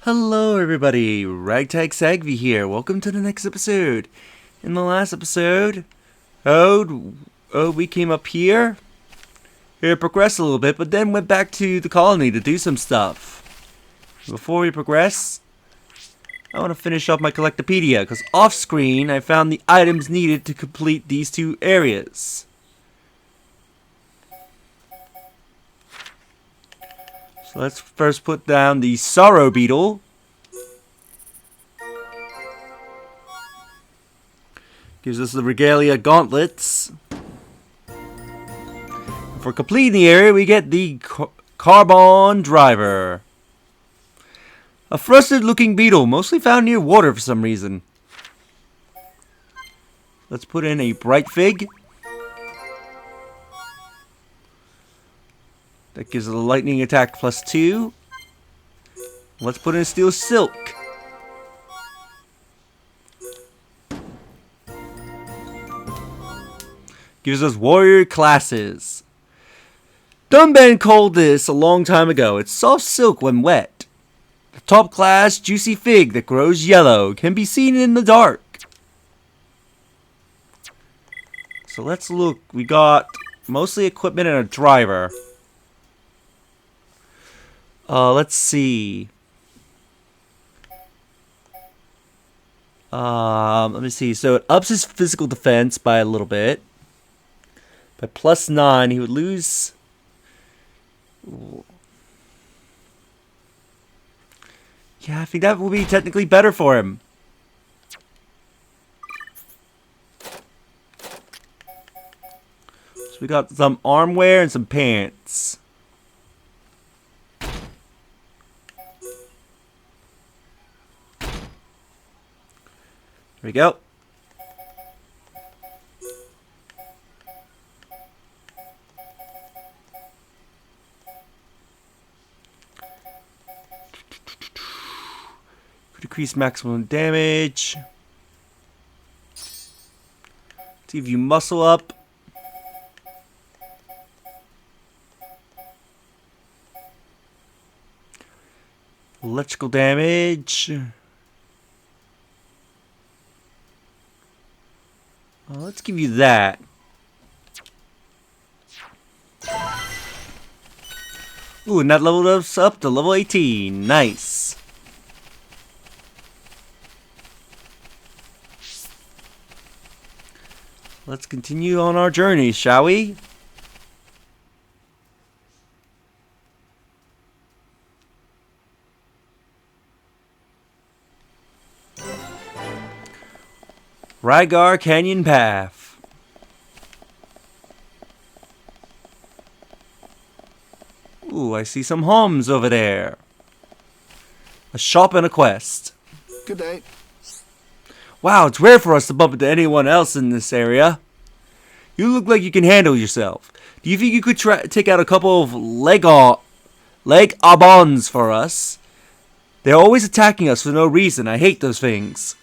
Hello everybody, Ragtag Sagvi here. Welcome to the next episode. In the last episode, we came up here. Here progressed a little bit, but then went back to the colony to do some stuff. Before we progress, I want to finish off my Collectopedia, because off screen I found the items needed to complete these two areas. So let's first put down the Sorrow Beetle. Gives us the Regalia Gauntlets. For completing the area, we get the Carbon Driver. A frustrated looking beetle, mostly found near water for some reason. Let's put in a Bright Fig. That gives it a lightning attack +2. Let's put in a Steel Silk. Gives us warrior classes. Dunban called this a long time ago. It's soft silk when wet. The top class juicy fig that grows yellow can be seen in the dark. So let's look. We got mostly equipment and a driver. Let's see. Let me see. So it ups his physical defense by a little bit. By +9, he would lose. Yeah, I think that would be technically better for him. So we got some arm wear and some pants. There we go. Decrease maximum damage. See if you muscle up. Electrical damage. Let's give you that. Ooh, and that leveled us up to level 18. Nice. Let's continue on our journey, shall we? Rygar Canyon Path. Ooh, I see some homes over there. A shop and a quest. Good day. Wow, it's rare for us to bump into anyone else in this area. You look like you can handle yourself. Do you think you could take out a couple of leg abons for us? They're always attacking us for no reason. I hate those things.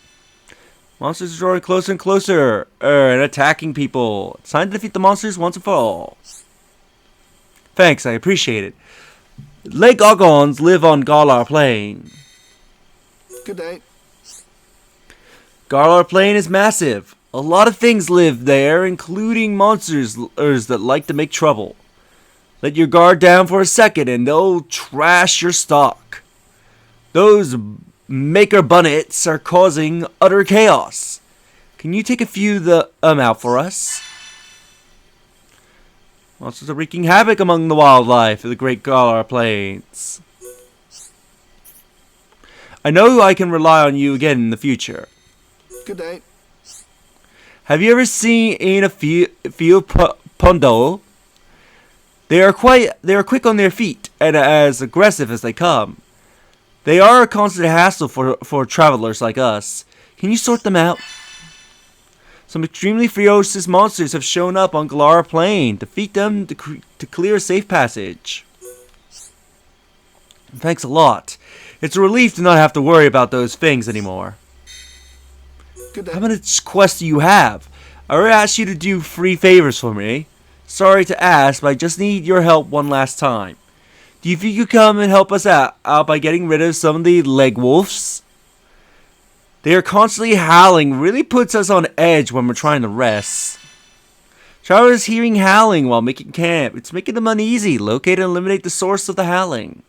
Monsters are drawing closer and closer and attacking people. It's time to defeat the monsters once and for all. Thanks, I appreciate it. Leg Ogons live on Gaur Plain. Good day. Gaur Plain is massive. A lot of things live there, including monsters that like to make trouble. Let your guard down for a second and they'll trash your stock. Those maker bunnets are causing utter chaos. Can you take a few of them out for us? Monsters are wreaking havoc among the wildlife of the Great Gaur Plains. I know I can rely on you again in the future. Good day. Have you ever seen a field pondo? They are quick on their feet and as aggressive as they come. They are a constant hassle for travelers like us. Can you sort them out? Some extremely ferocious monsters have shown up on Gaur Plain. Defeat them to clear a safe passage. Thanks a lot. It's a relief to not have to worry about those things anymore. Good day. How many quests do you have? I already asked you to do 3 favors for me. Sorry to ask, but I just need your help one last time. Do you think you could come and help us out by getting rid of some of the leg wolves? They are constantly howling, really puts us on edge when we're trying to rest. Travelers hearing howling while making camp. It's making them uneasy. Locate and eliminate the source of the howling.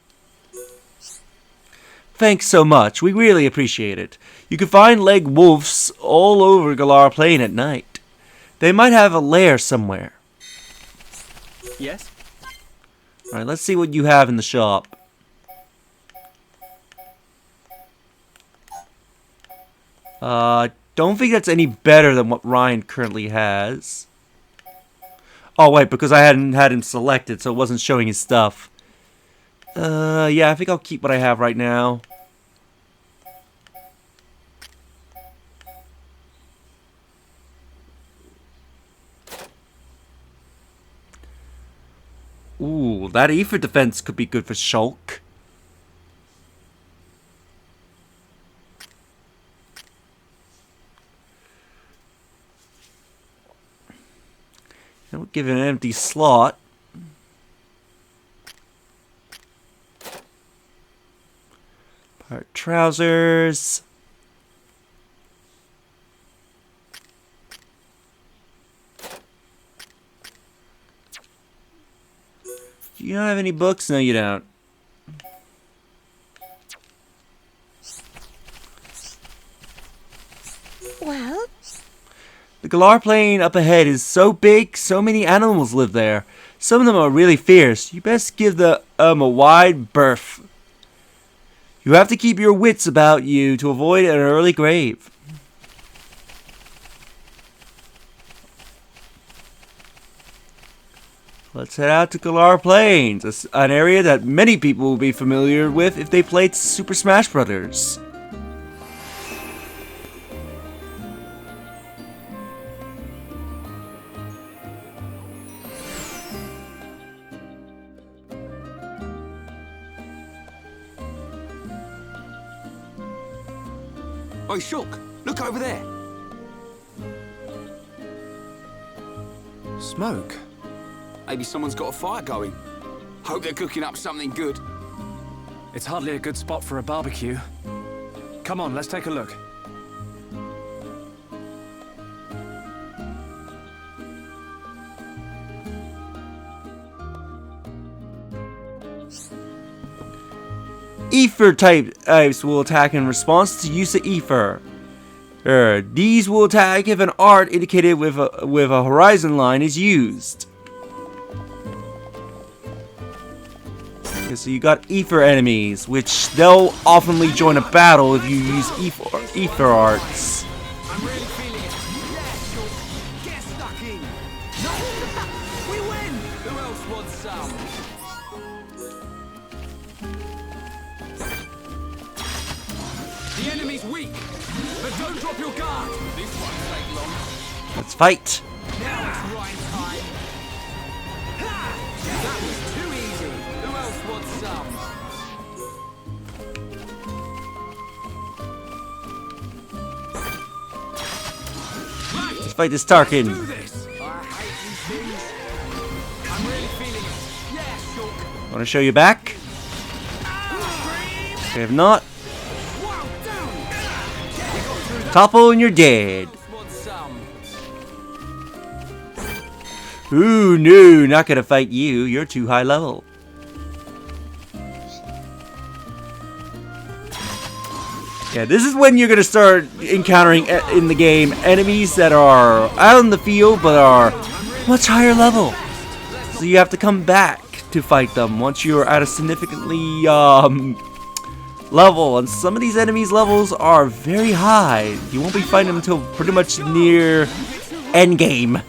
Thanks so much. We really appreciate it. You can find leg wolves all over Gaur Plain at night. They might have a lair somewhere. Yes? Alright, let's see what you have in the shop. Don't think that's any better than what Ryan currently has. Oh wait, because I hadn't had him selected, so it wasn't showing his stuff. Yeah, I think I'll keep what I have right now. Ooh, that ether defense could be good for Shulk. Don't give it an empty slot. Part trousers. You don't have any books? No, you don't. Well? The Gaur Plain up ahead is so big, so many animals live there. Some of them are really fierce. You best give them a wide berth. You have to keep your wits about you to avoid an early grave. Let's head out to Gaur Plains, an area that many people will be familiar with if they played Super Smash Bros. Oi, Shulk, look over there. Smoke? Maybe someone's got a fire going. Hope they're cooking up something good. It's hardly a good spot for a barbecue. Come on, let's take a look. Ether types will attack in response to use of ether. These will attack if an art indicated with a horizon line is used. Okay, so you got ether enemies, which they'll oftenly join a battle if you use ether arts. I'm really feeling it. Yeah, Shulk, get stuck in. We win! Who else wants some? The enemy's weak, but don't drop your guard. This won't take long. Let's fight. Now it's Ryan time. Ha! That was too easy. Who else wants some? Right, Let's fight this do Tarkin. this. I hate these things. I'm really feeling it. Yeah, Shulk. Want to show you back? Scream. We have not. Wow, down. We got through that. Topple and you're dead. Who else wants some? Ooh, no, not gonna fight you. You're too high level. Yeah, this is when you're gonna start encountering in the game enemies that are out in the field but are much higher level. So you have to come back to fight them once you're at a significantly level. And some of these enemies levels are very high. You won't be fighting them until pretty much near end game.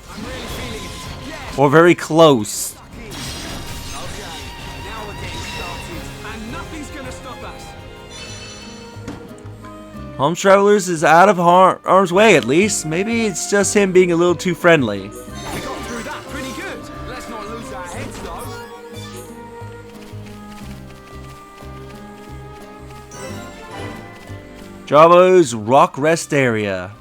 Or very close. Okay, now we're getting started, and nothing's gonna stop us. Home Travelers is out of harm's way at least. Maybe it's just him being a little too friendly. We got through that pretty good. Let's not lose our heads, though. Javo's Rock Rest Area.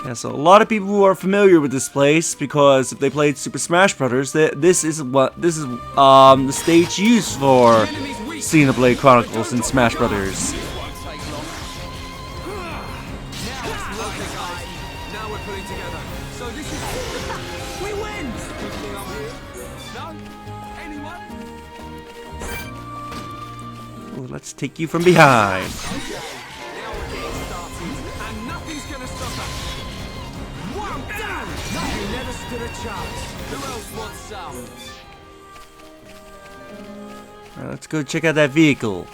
Yeah, Yeah, so a lot of people who are familiar with this place because if they played Super Smash Brothers, this is the stage used for Xenoblade Chronicles in Smash Brothers. This won't take long. Now it's okay, guys. Now we're putting together. So this is... We win! Good thing I'm here. No? Anyone? Ooh, let's take you from behind. Okay. Now we're getting started. And nothing's gonna stop us. Well done! You never stood a chance. Who else wants some? Alright, let's go check out that vehicle.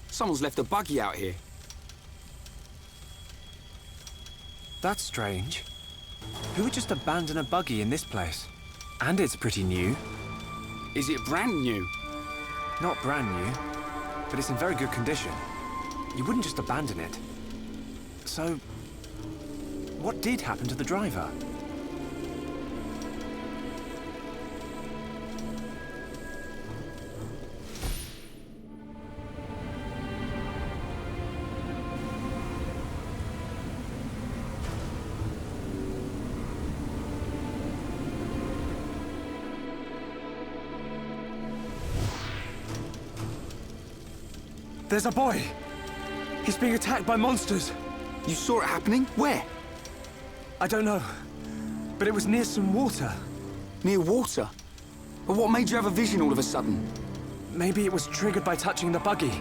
Someone's left a buggy out here. That's strange. Who would just abandon a buggy in this place? And it's pretty new. Is it brand new? Not brand new, but it's in very good condition. You wouldn't just abandon it. So, what did happen to the driver? There's a boy! He's being attacked by monsters! You saw it happening? Where? I don't know, but it was near some water. Near water? But what made you have a vision all of a sudden? Maybe it was triggered by touching the buggy.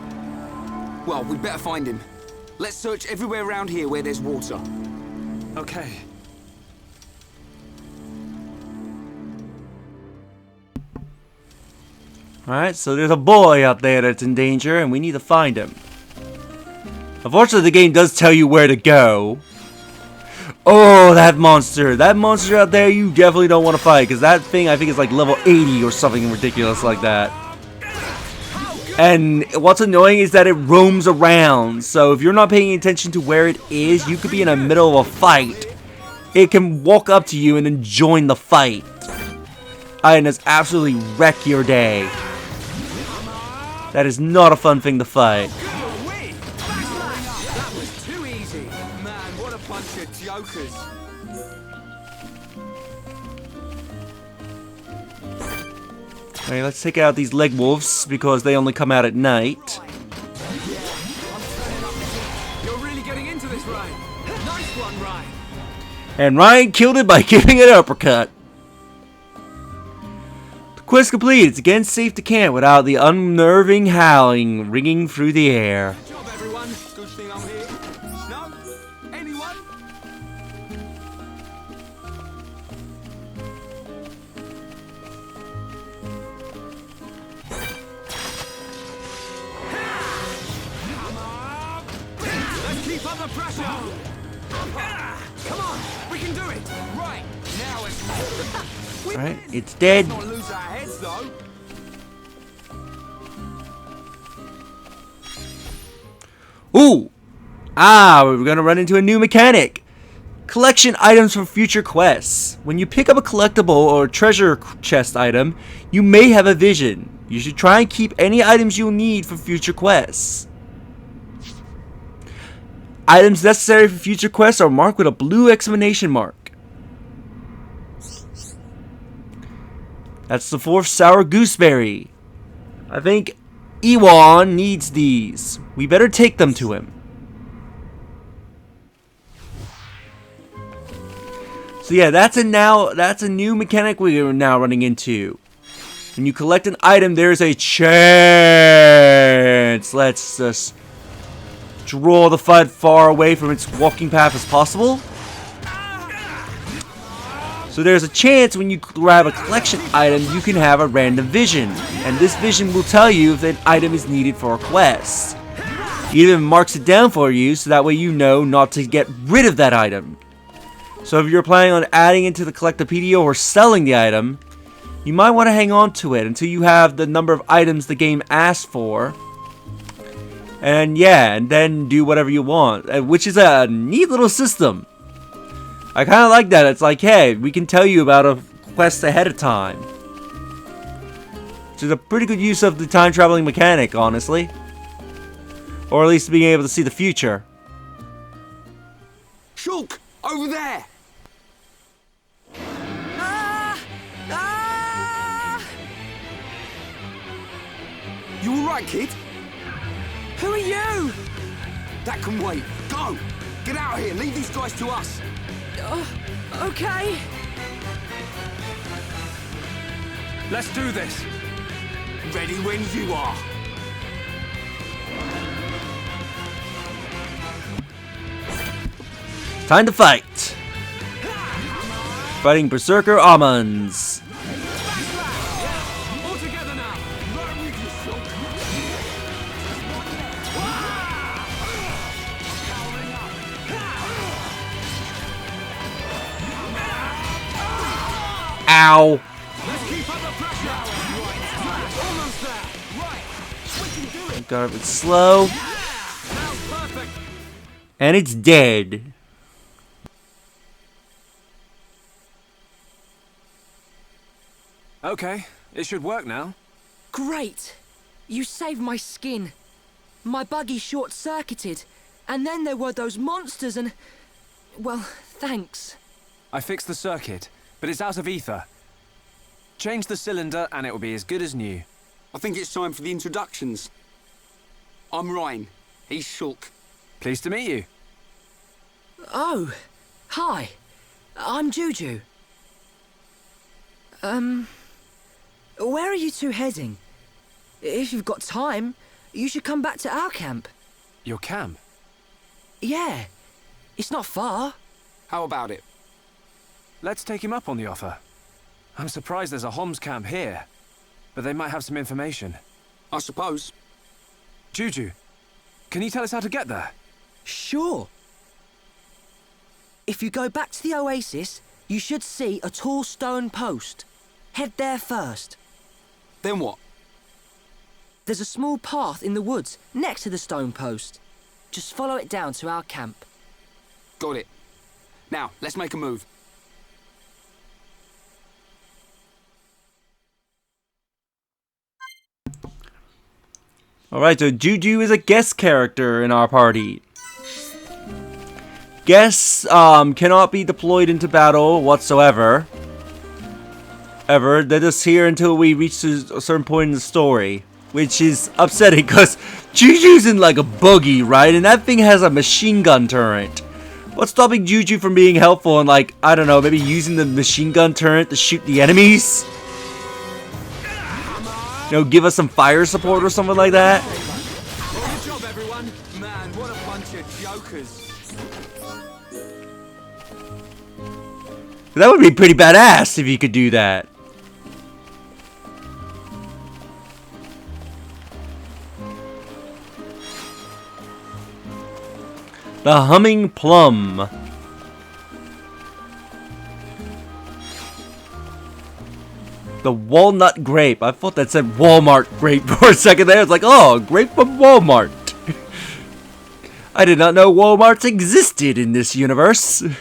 Well, we'd better find him. Let's search everywhere around here where there's water. Okay. Alright, so there's a boy out there that's in danger, and we need to find him. Unfortunately, the game does tell you where to go. Oh, that monster. That monster out there, you definitely don't want to fight, because that thing, I think, is like level 80 or something ridiculous like that. And what's annoying is that it roams around, so if you're not paying attention to where it is, you could be in the middle of a fight. It can walk up to you and then join the fight. And it's absolutely wreck your day. That is not a fun thing to fight. That was too easy. Man, what a bunch of jokers. Alright, let's take out these leg wolves because they only come out at night. You're really getting into this, Reyn. Nice one, Reyn. And Ryan killed it by giving it an uppercut. Quest complete. It's again safe to camp without the unnerving howling ringing through the air. Good job, everyone. Good thing I'm here. No? Anyone? Let's keep up the pressure. Come on, we can do it. Right, now it's... Alright, it's dead. Not lose our heads, though. Ooh! Ah, we're gonna run into a new mechanic. Collection items for future quests. When you pick up a collectible or treasure chest item, you may have a vision. You should try and keep any items you'll need for future quests. Items necessary for future quests are marked with a blue exclamation mark. That's the 4th sour gooseberry. I think Ewan needs these. We better take them to him. So yeah, that's a new mechanic we're now running into. When you collect an item, there's a chance. Let's just draw the fight far away from its walking path as possible. So there's a chance when you grab a collection item, you can have a random vision. And this vision will tell you if an item is needed for a quest. It even marks it down for you, so that way you know not to get rid of that item. So if you're planning on adding it to the collectopedia or selling the item, you might want to hang on to it until you have the number of items the game asks for. And yeah, and then do whatever you want, which is a neat little system. I kind of like that. It's like, hey, we can tell you about a quest ahead of time. which is a pretty good use of the time traveling mechanic, honestly. Or at least being able to see the future. Shulk, over there! You alright, kid? Who are you? That can wait. Go! Get out of here. Leave these guys to us. Okay. Let's do this. Ready when you are. Time to fight! Fighting Berserker Almonds. All together now. Right with you, Shulk. Ow! Let's keep up the pressure. Almost there. Right. We can do it. Got it slow. Now's perfect. And it's dead. Okay, it should work now. Great. You saved my skin. My buggy short-circuited. And then there were those monsters and... Well, thanks. I fixed the circuit, but it's out of ether. Change the cylinder and it will be as good as new. I think it's time for the introductions. I'm Reyn. He's Shulk. Pleased to meet you. Oh, hi. I'm Juju. Where are you two heading? If you've got time, you should come back to our camp. Your camp? Yeah, it's not far. How about it? Let's take him up on the offer. I'm surprised there's a Homs camp here, but they might have some information. I suppose. Juju, can you tell us how to get there? Sure. If you go back to the oasis, you should see a tall stone post. Head there first. Then what? There's a small path in the woods next to the stone post. Just follow it down to our camp. Got it. Now, let's make a move. Alright, so Juju is a guest character in our party. Guests cannot be deployed into battle whatsoever. They're just here until we reach a certain point in the story. Which is upsetting because Juju's in like a buggy, right? And that thing has a machine gun turret. What's stopping Juju from being helpful and like, I don't know, maybe using the machine gun turret to shoot the enemies? You know, give us some fire support or something like that? Good job, everyone. Man, what a bunch of jokers. That would be pretty badass if you could do that. The Humming Plum. The Walnut Grape. I thought that said Walmart Grape for a second there. It's like, oh, grape from Walmart. I did not know Walmarts existed in this universe. Right,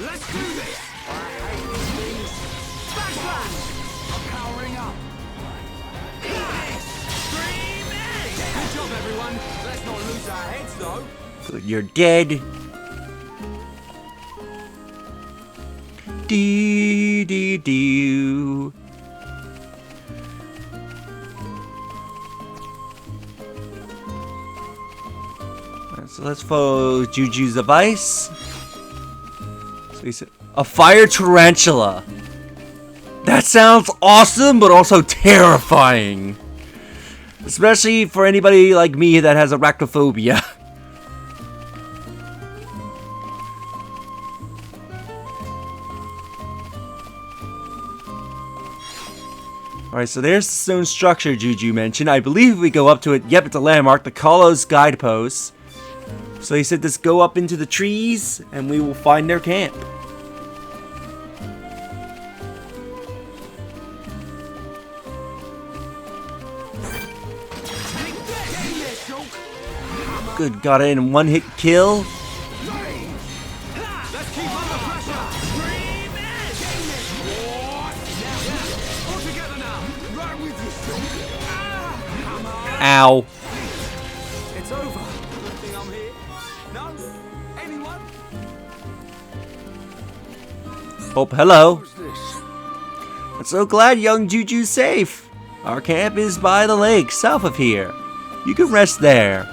let's do this. I hate these things. Backslash. I'm powering up. Good job, everyone. Let's not lose our heads, though. You're dead. Dee dee doo. Alright, so let's follow Juju's advice. So he said, a fire tarantula. That sounds awesome, but also terrifying. Especially for anybody like me that has arachnophobia. Alright, so there's the stone structure Juju mentioned. I believe we go up to it. Yep, it's a landmark. The Kalos guidepost. So he said just go up into the trees and we will find their camp. Good, got it in one hit kill. Let's keep up Ow. It's over. Think I'm here? No? Anyone? Oh, hello. Who's this? I'm so glad young Juju's safe. Our camp is by the lake, south of here. You can rest there.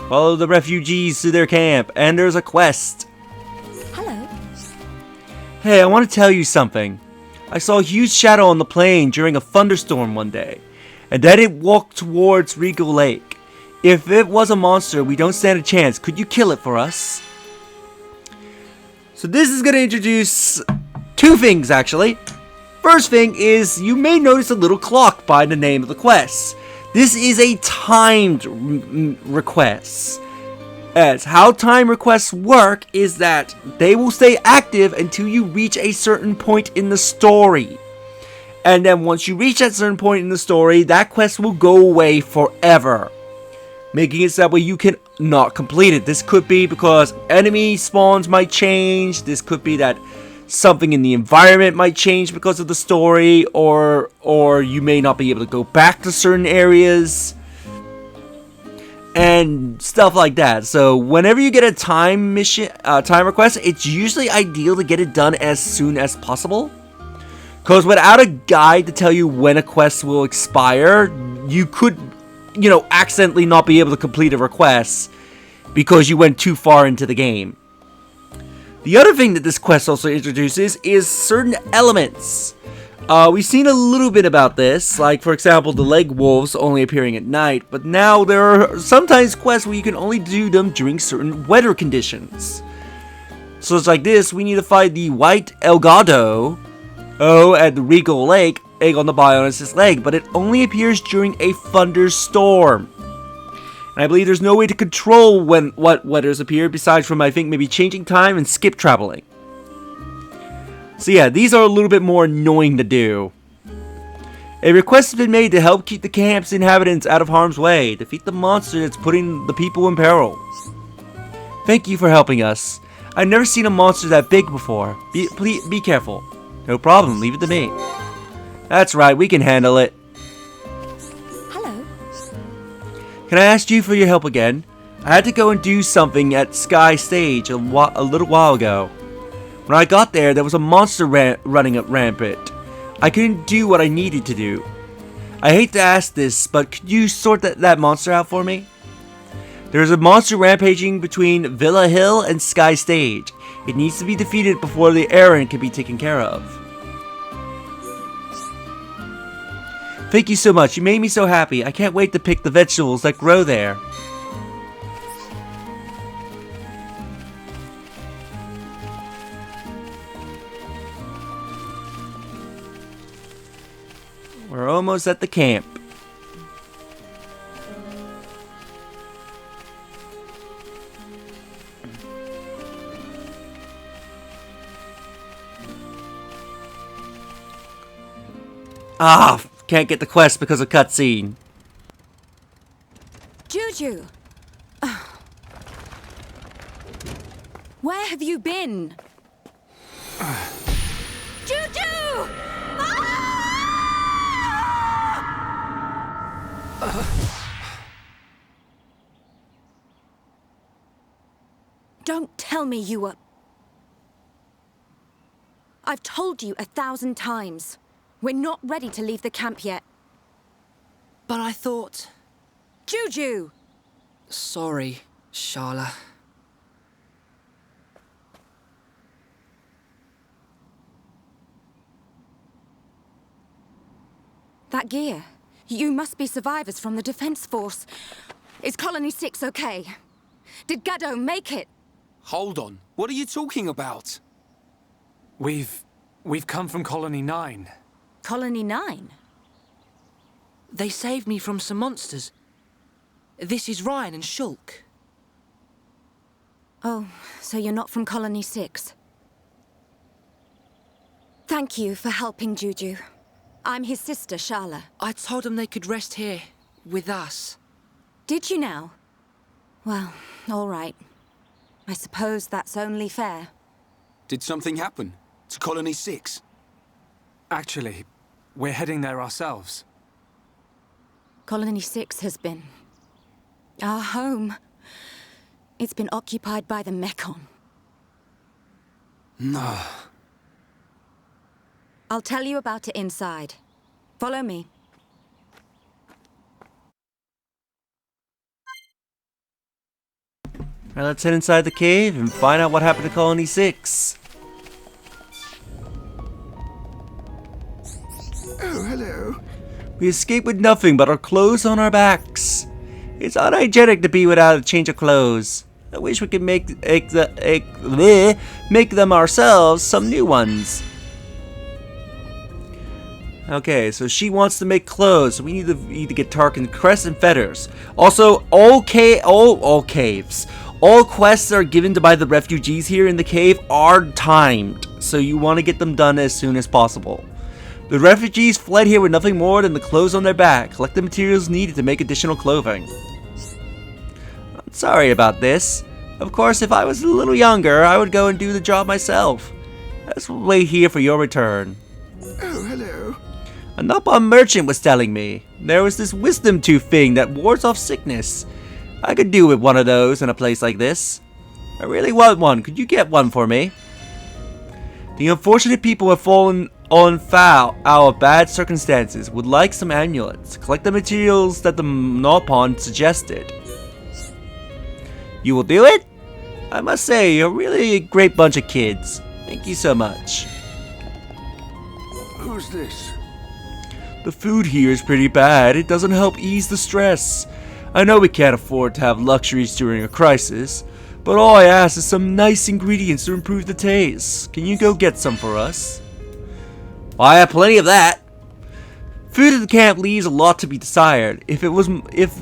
Follow the refugees to their camp, and there's a quest. Hello. Hey, I want to tell you something. I saw a huge shadow on the plain during a thunderstorm one day, and then it walked towards Regal Lake. If it was a monster, we don't stand a chance. Could you kill it for us? So this is going to introduce two things, actually. First thing is, you may notice a little clock by the name of the quest. This is a timed request. As how time requests work is that they will stay active until you reach a certain point in the story. And then once you reach that certain point in the story, that quest will go away forever. Making it so that way you can not complete it. This could be because enemy spawns might change. This could be that something in the environment might change because of the story, or you may not be able to go back to certain areas and stuff like that. So whenever you get a time request, it's usually ideal to get it done as soon as possible, because without a guide to tell you when a quest will expire, you could, accidentally not be able to complete a request because you went too far into the game. The other thing that this quest also introduces is certain elements. We've seen a little bit about this, like for example the leg wolves only appearing at night, but now there are sometimes quests where you can only do them during certain weather conditions. So it's like this: we need to find the white Elgato at the Regal Lake, egg on the Bionic's leg, but it only appears during a thunderstorm. And I believe there's no way to control what weathers appear besides from, I think, maybe changing time and skip traveling. So yeah, these are a little bit more annoying to do. A request has been made to help keep the camp's inhabitants out of harm's way. Defeat the monster that's putting the people in peril. Thank you for helping us. I've never seen a monster that big before. Be careful. No problem, leave it to me. That's right, we can handle it. Hello. Can I ask you for your help again? I had to go and do something at Sky Stage a little while ago. When I got there, there was a monster running up rampant. I couldn't do what I needed to do. I hate to ask this, but could you sort that monster out for me? There's a monster rampaging between Villa Hill and Sky Stage. It needs to be defeated before the errand can be taken care of. Thank you so much. You made me so happy. I can't wait to pick the vegetables that grow there. We're almost at the camp. Can't get the quest because of cutscene. Juju! Where have you been? Juju! Don't tell me you were... I've told you 1,000 times. We're not ready to leave the camp yet. But I thought... Juju! Sorry, Sharla. That gear. You must be survivors from the Defense Force. Is Colony 6 okay? Did Gaddo make it? Hold on. What are you talking about? We've come from Colony 9. Colony 9? They saved me from some monsters. This is Reyn and Shulk. Oh, so you're not from Colony 6. Thank you for helping Juju. I'm his sister, Sharla. I told them they could rest here, with us. Did you now? Well, all right. I suppose that's only fair. Did something happen to Colony 6? Actually, we're heading there ourselves. Colony 6 has been our home. It's been occupied by the Mekon. No. I'll tell you about it inside. Follow me. Alright, let's head inside the cave and find out what happened to Colony 6. Oh, hello. We escaped with nothing but our clothes on our backs. It's unhygienic to be without a change of clothes. I wish we could make them ourselves some new ones. Okay, so she wants to make clothes, so we need to get Tarkin's crest and feathers. Also, all caves. All quests that are given by the refugees here in the cave are timed, so you want to get them done as soon as possible. The refugees fled here with nothing more than the clothes on their back. Collect the materials needed to make additional clothing. I'm sorry about this. Of course, if I was a little younger, I would go and do the job myself. Let's wait here for your return. Oh, hello. A Nopon merchant was telling me there was this wisdom tooth thing that wards off sickness. I could do with one of those in a place like this. I really want one. Could you get one for me? The unfortunate people have fallen on foul of bad circumstances would like some amulets. Collect the materials that the Nopon suggested. You will do it? I must say, you're really a great bunch of kids. Thank you so much. Who's this? The food here is pretty bad. It doesn't help ease the stress. I know we can't afford to have luxuries during a crisis, but all I ask is some nice ingredients to improve the taste. Can you go get some for us? Well, I have plenty of that. Food at the camp leaves a lot to be desired. If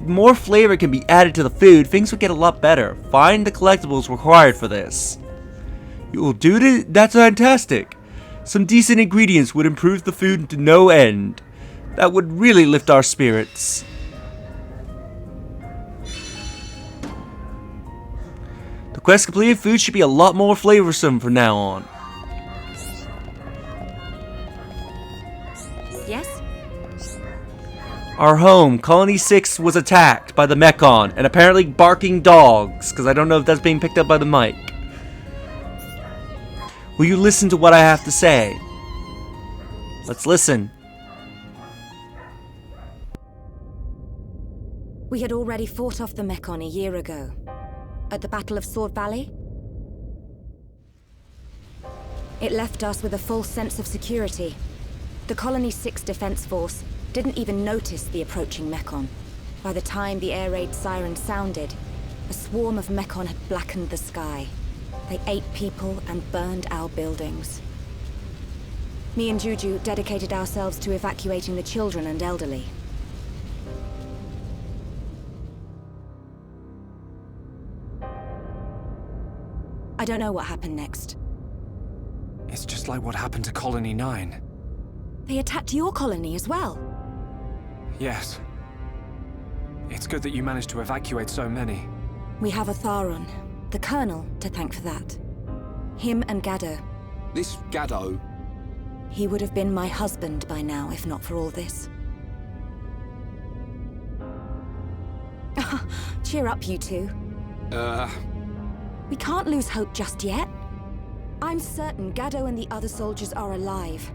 more flavor can be added to the food, things would get a lot better. Find the collectibles required for this. You will do it? That's fantastic. Some decent ingredients would improve the food to no end. That would really lift our spirits. The quest completed. Food should be a lot more flavorsome from now on. Yes? Our home, Colony 6, was attacked by the Mekon and apparently barking dogs, because I don't know if that's being picked up by the mic. Will you listen to what I have to say? Let's listen. We had already fought off the Mekon a year ago. At the Battle of Sword Valley. It left us with a false sense of security. The Colony 6 Defense Force didn't even notice the approaching Mekon. By the time the air raid siren sounded, a swarm of Mekon had blackened the sky. They ate people and burned our buildings. Me and Juju dedicated ourselves to evacuating the children and elderly. I don't know what happened next. It's just like what happened to Colony 9. They attacked your colony as well. Yes. It's good that you managed to evacuate so many. We have a Tharon, the Colonel, to thank for that. Him and Gaddo. This Gaddo? He would have been my husband by now, if not for all this. Cheer up, you two. We can't lose hope just yet. I'm certain Gaddo and the other soldiers are alive.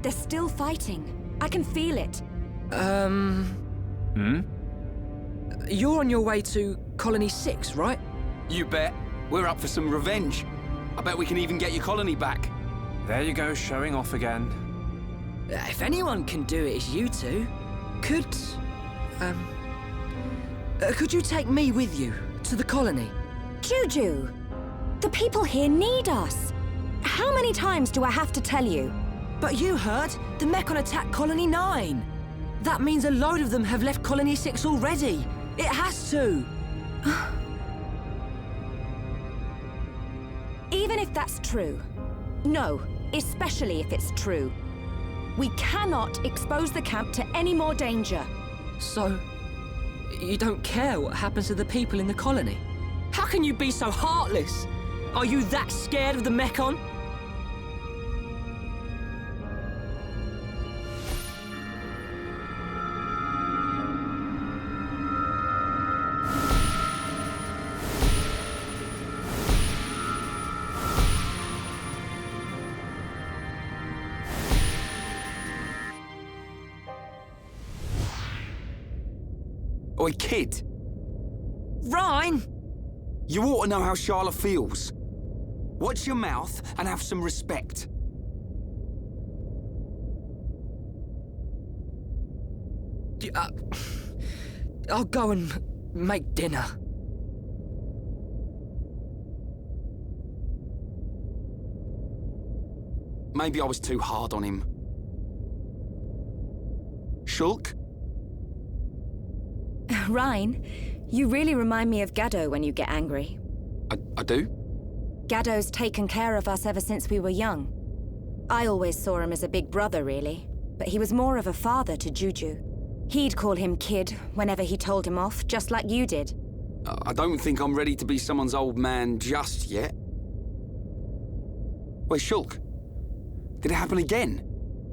They're still fighting. I can feel it. You're on your way to Colony 6, right? You bet. We're up for some revenge. I bet we can even get your colony back. There you go, showing off again. If anyone can do it, it's you two. Could you take me with you to the colony? Juju! The people here need us. How many times do I have to tell you? But you heard! The Mekon attacked Colony 9! That means a load of them have left Colony 6 already! It has to! Even if that's true. No, especially if it's true. We cannot expose the camp to any more danger. So, you don't care what happens to the people in the colony? How can you be so heartless? Are you that scared of the Mekon? Oi, kid. Reyn! You ought to know how Charlotte feels. Watch your mouth and have some respect. I'll go and make dinner. Maybe I was too hard on him. Shulk? Reyn, you really remind me of Gaddo when you get angry. I do? Gaddo's taken care of us ever since we were young. I always saw him as a big brother, really, but he was more of a father to Juju. He'd call him kid whenever he told him off, just like you did. I don't think I'm ready to be someone's old man just yet. Wait, Shulk. Did it happen again?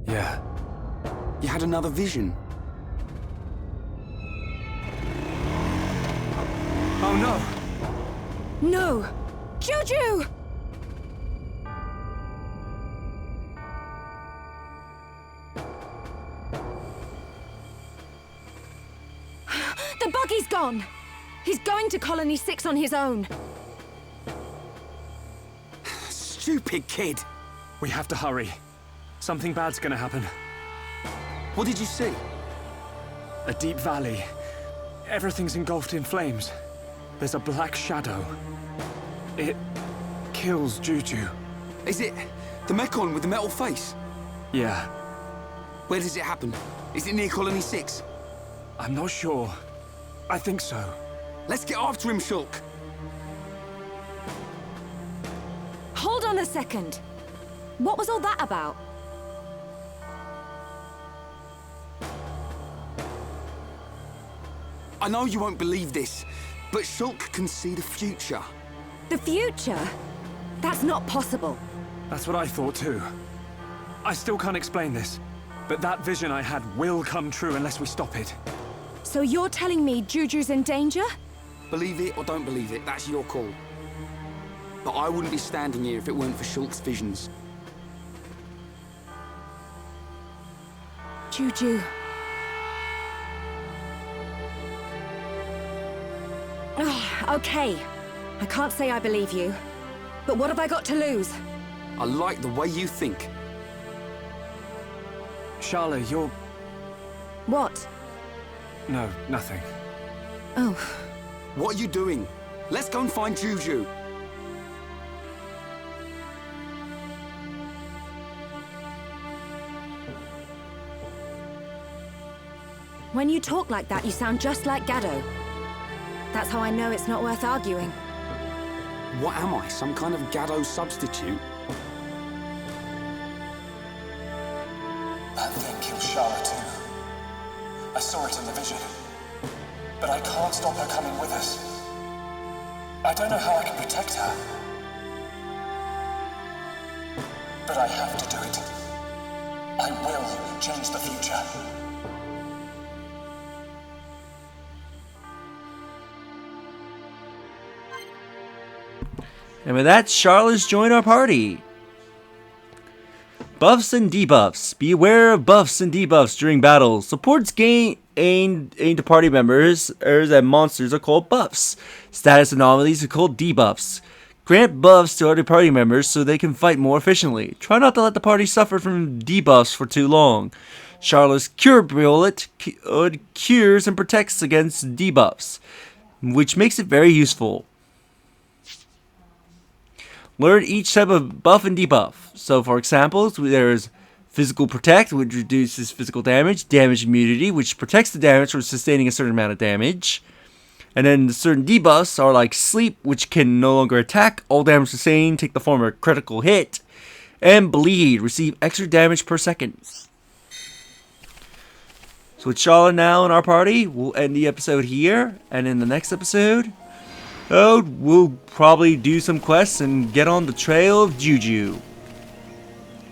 Yeah. You had another vision. Oh no! No! Juju! The buggy's gone! He's going to Colony 6 on his own. Stupid kid. We have to hurry. Something bad's gonna happen. What did you see? A deep valley. Everything's engulfed in flames. There's a black shadow. It kills Juju. Is it the Mekon with the metal face? Yeah, Where does it happen? Is it near Colony 6? I'm not sure. I think so. Let's get after him, Shulk. Hold on a second. What was all that about? I know you won't believe this, but Shulk can see the future. The future? That's not possible. That's what I thought too. I still can't explain this, but that vision I had will come true unless we stop it. So you're telling me Juju's in danger? Believe it or don't believe it, that's your call. But I wouldn't be standing here if it weren't for Shulk's visions. Juju. Okay. I can't say I believe you. But what have I got to lose? I like the way you think. Charlotte, you're... What? No, nothing. Oh. What are you doing? Let's go and find Juju. When you talk like that, you sound just like Gaddo. That's how I know it's not worth arguing. What am I, some kind of Gaddo substitute? That thing killed Charlotte too. I saw it in the vision. But I can't stop her coming with us. I don't know how I can protect her. But I have to do it. I will change the future. And with that, Charlotte's joined our party. Buffs and debuffs. Be aware of buffs and debuffs during battle. Supports aimed to party members and monsters are called buffs. Status anomalies are called debuffs. Grant buffs to other party members so they can fight more efficiently. Try not to let the party suffer from debuffs for too long. Charlotte's Cure Bullet cures and protects against debuffs, which makes it very useful. Learn each type of buff and debuff. So for examples, there's Physical Protect, which reduces physical damage. Damage Immunity, which protects the damage from sustaining a certain amount of damage. And then certain debuffs are like Sleep, which can no longer attack. All damage sustained take the form of a critical hit. And Bleed, receive extra damage per second. So with Charlotte now in our party, we'll end the episode here. And in the next episode, we'll probably do some quests and get on the trail of Juju.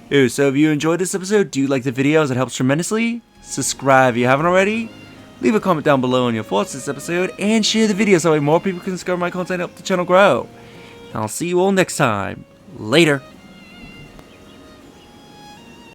So if you enjoyed this episode, do like the video as it helps tremendously. Subscribe if you haven't already. Leave a comment down below on your thoughts on this episode. And share the video so that more people can discover my content and help the channel grow. And I'll see you all next time. Later.